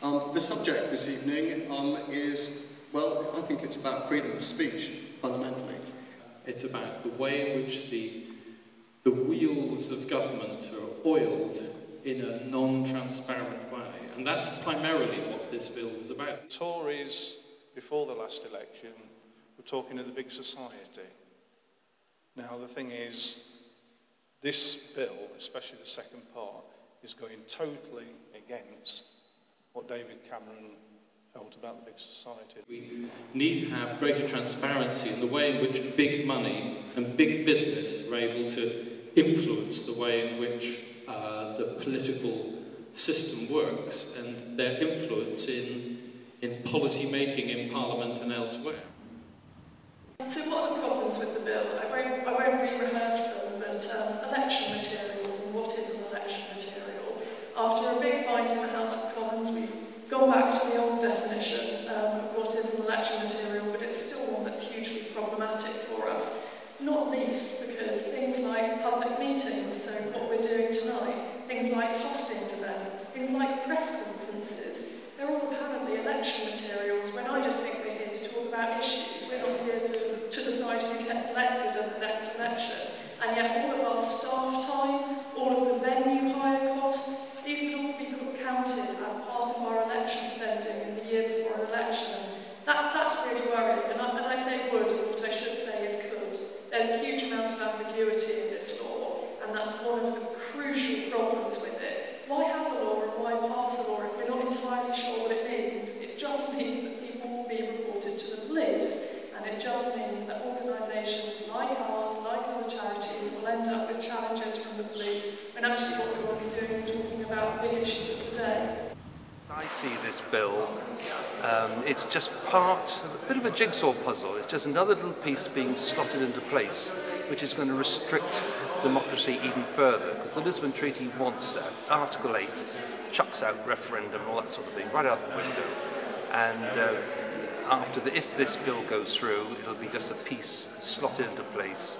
The subject this evening is, well, I think it's about freedom of speech, fundamentally. It's about the way in which the wheels of government are oiled in a non-transparent way. And that's primarily what this bill is about. Tories, before the last election, were talking of the big society. Now, the thing is, this bill, especially the second part, is going totally against what David Cameron felt about the big society. We need to have greater transparency in the way in which big money and big business are able to influence the way in which the political system works and their influence in policy making in Parliament and elsewhere. So what are the problems with the bill? I won't re-rehearse them, but election materials and what is an election material. After a big fight in the House of Commons, we've gone back to the old definition of what is an election material, but it's still one that's hugely problematic for us. Not least because things like public meetings, so what we're doing tonight, things like hosting to them, things like press conferences, they're all apparently election materials when I just think we're here to talk about issues. We're not here to decide who gets elected at the next election. And yet all of our staff time, all of the venue hire costs, these would all be counted as part of our election spending in the year before an election. That's really worrying. And I say would, and what I should say is could. There's a huge amount of ambiguity in this law, and that's one of the crucial problems with it. Why have a law and why pass a law if we're not entirely sure what it means? It just means that people will be reported to the police, and it just means that organisations like ours, like other charities, will end up with challenges from the police, when actually what we want to be doing is talking about big issues of the day. I see this bill, it's just part of a bit of a jigsaw puzzle. It's just another little piece being slotted into place, which is going to restrict democracy even further, because the Lisbon Treaty wants that. Article 8 chucks out referendum and all that sort of thing right out the window. And if this bill goes through, it'll be just a piece slotted into place,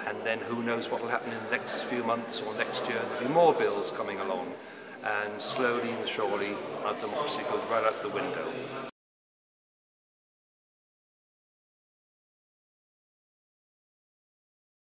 and then who knows what will happen in the next few months or next year. There'll be more bills coming along, and slowly and surely our democracy goes right out the window.